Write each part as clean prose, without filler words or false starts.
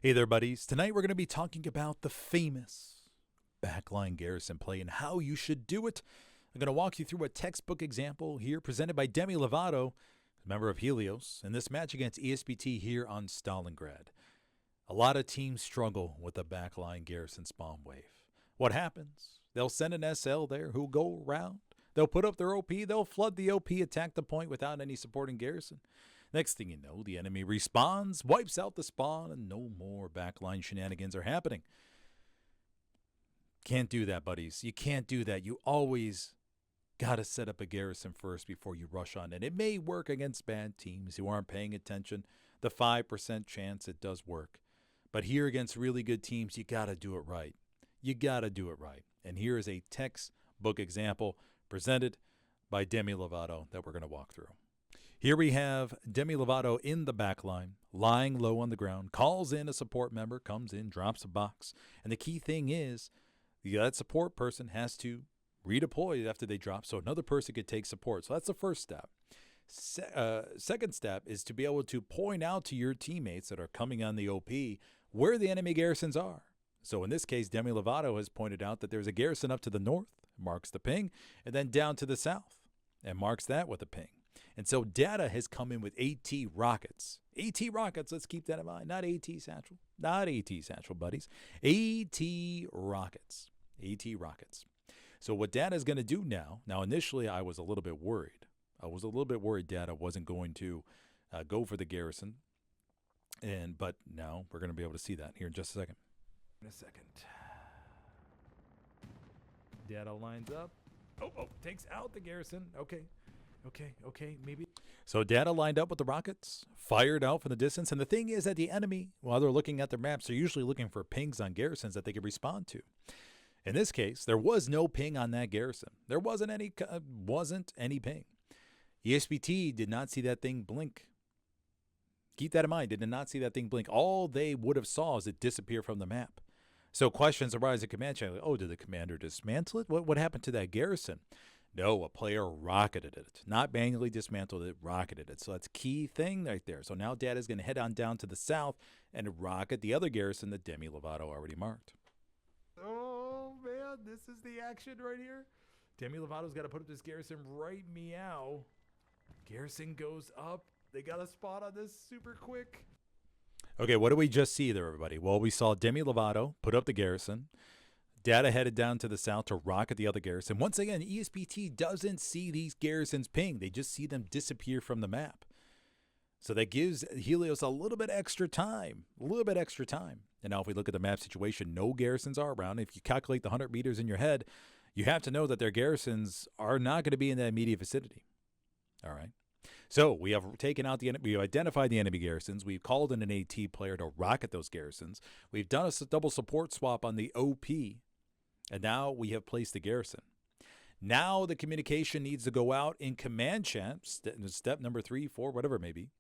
Hey there, buddies. Tonight we're going to be talking about the famous backline garrison play and how you should do it. I'm going to walk you through a textbook example here presented by Demi Lovato, a member of Helios, in this match against ESBT here on Stalingrad. A lot of teams struggle with the backline garrison spawn wave. What happens? They'll send an SL there who'll go around. They'll put up their OP. They'll flood the OP, attack the point without any supporting garrison. Next thing you know, the enemy respawns, wipes out the spawn, and no more backline shenanigans are happening. Can't do that, buddies. You can't do that. You always got to set up a garrison first before you rush on it. It may work against bad teams who aren't paying attention. The 5% chance it does work. But here against really good teams, you got to do it right. You got to do it right. And here is a textbook example presented by Demi Lovato that we're going to walk through. Here we have Demi Lovato in the backline, lying low on the ground, calls in a support member, comes in, drops a box. And the key thing is that support person has to redeploy after they drop so another person could take support. So that's the first step. Second step is to be able to point out to your teammates that are coming on the OP where the enemy garrisons are. So in this case, Demi Lovato has pointed out that there's a garrison up to the north, marks the ping, and then down to the south, and marks that with a ping. And so data has come in with AT rockets. AT rockets, let's keep that in mind. Not AT satchel. Not AT satchel, buddies. AT rockets. AT rockets. So what data is going to do now initially I was a little bit worried. Data wasn't going to go for the garrison. But now we're going to be able to see that here in just a second. Data lines up. Takes out the garrison. Okay, maybe. So data lined up with the rockets, fired out from the distance. And the thing is that the enemy, while they're looking at their maps, they're usually looking for pings on garrisons that they can respond to. In this case, there was no ping on that garrison. There wasn't any ping. ESBT did not see that thing blink. Keep that in mind. They did not see that thing blink. All they would have saw is it disappear from the map. So questions arise at command channel. Did the commander dismantle it? What happened to that garrison? No, a player rocketed it. Not manually dismantled it, rocketed it. So that's a key thing right there. So now data is going to head on down to the south and rocket the other garrison that Demi Lovato already marked. Oh, man, this is the action right here. Demi Lovato's got to put up this garrison right meow. Garrison goes up. They got a spot on this super quick. Okay, what did we just see there, everybody? Well, we saw Demi Lovato put up the garrison. Data headed down to the south to rocket the other garrison. Once again, ESBT doesn't see these garrisons ping. They just see them disappear from the map. So that gives Helios a little bit extra time. And now if we look at the map situation, no garrisons are around. If you calculate the 100 meters in your head, you have to know that their garrisons are not going to be in that immediate vicinity. All right. So we have we identified the enemy garrisons. We've called in an AT player to rocket those garrisons. We've done a double support swap on the OP. And now we have placed the garrison. Now the communication needs to go out in command chat, step number 3, 4, whatever it may be.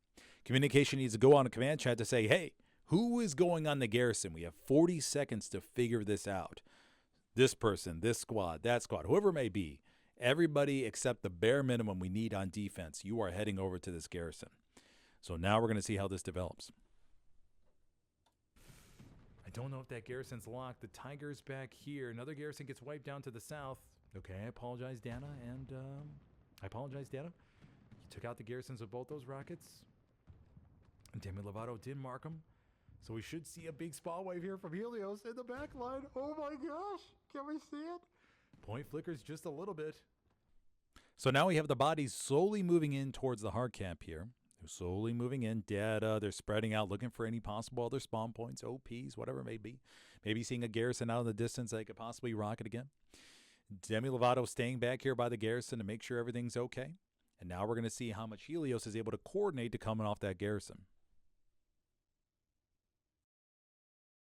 Communication needs to go on a command chat to say, hey, who is going on the garrison? We have 40 seconds to figure this out. This person, this squad, that squad, whoever it may be. Everybody except the bare minimum we need on defense. You are heading over to this garrison. So now we're going to see how this develops. I don't know if that garrison's locked. The Tiger's back here. Another garrison gets wiped down to the south. Okay, I apologize, Dana. You took out the garrisons of both those rockets. And Demi Lovato did mark them. So we should see a big spawn wave here from Helios in the back line. Oh my gosh. Can we see it? Point flickers just a little bit. So now we have the bodies slowly moving in towards the hard camp here. They're slowly moving in. Data, they're spreading out, looking for any possible other spawn points, OPs, whatever it may be. Maybe seeing a garrison out in the distance that they could possibly rocket again. Demi Lovato staying back here by the garrison to make sure everything's okay. And now we're going to see how much Helios is able to coordinate to coming off that garrison.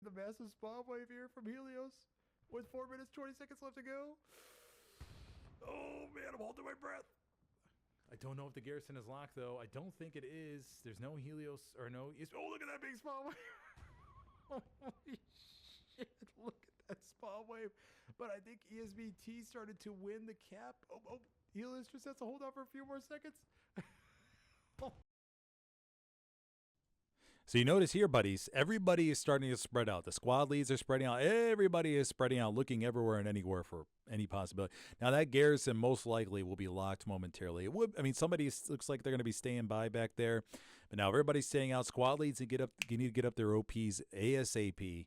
The massive spawn wave here from Helios with 4 minutes, 20 seconds left to go. Oh, man, I'm holding my breath. I don't know if the garrison is locked, though. I don't think it is. There's no Helios or no... Oh, look at that big spawn wave. Holy shit, look at that spawn wave. But I think ESBT started to win the cap. Helios just has to hold out for a few more seconds. So you notice here, buddies, everybody is starting to spread out. The squad leads are spreading out. Everybody is spreading out, looking everywhere and anywhere for any possibility. Now, that garrison most likely will be locked momentarily. Somebody looks like they're going to be staying by back there. But now everybody's staying out. Squad leads you need to get up their OPs ASAP,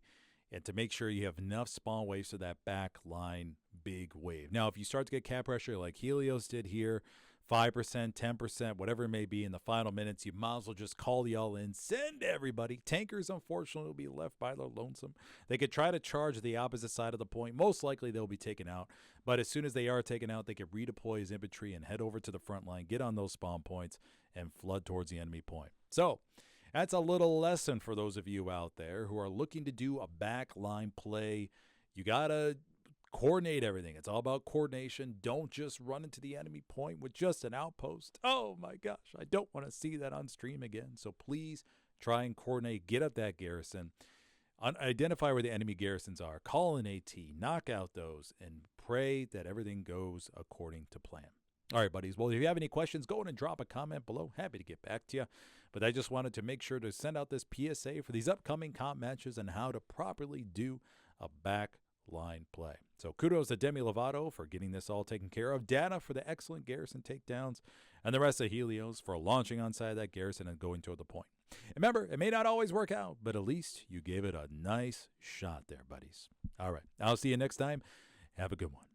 and to make sure you have enough spawn waves for that back line big wave. Now, if you start to get cap pressure like Helios did here, 5%, 10%, whatever it may be in the final minutes, you might as well just call y'all in, send everybody. Tankers, unfortunately, will be left by their lonesome. They could try to charge the opposite side of the point. Most likely, they'll be taken out. But as soon as they are taken out, they can redeploy his infantry and head over to the front line, get on those spawn points, and flood towards the enemy point. So that's a little lesson for those of you out there who are looking to do a backline play. You got to coordinate everything. It's all about coordination. Don't just run into the enemy point with just an outpost. Oh my gosh, I don't want to see that on stream again. So please try and coordinate, get up that garrison, identify where the enemy garrisons are, call an AT, knock out those, and pray that everything goes according to plan. All right, buddies. Well, if you have any questions, go ahead and drop a comment below. Happy to get back to you. But I just wanted to make sure to send out this PSA for these upcoming comp matches and how to properly do a backline play. So kudos to Demi Lovato for getting this all taken care of, Data for the excellent garrison takedowns, and the rest of Helios for launching onside that garrison and going toward the point. And remember, it may not always work out, but at least you gave it a nice shot there, buddies. All right, I'll see you next time. Have a good one.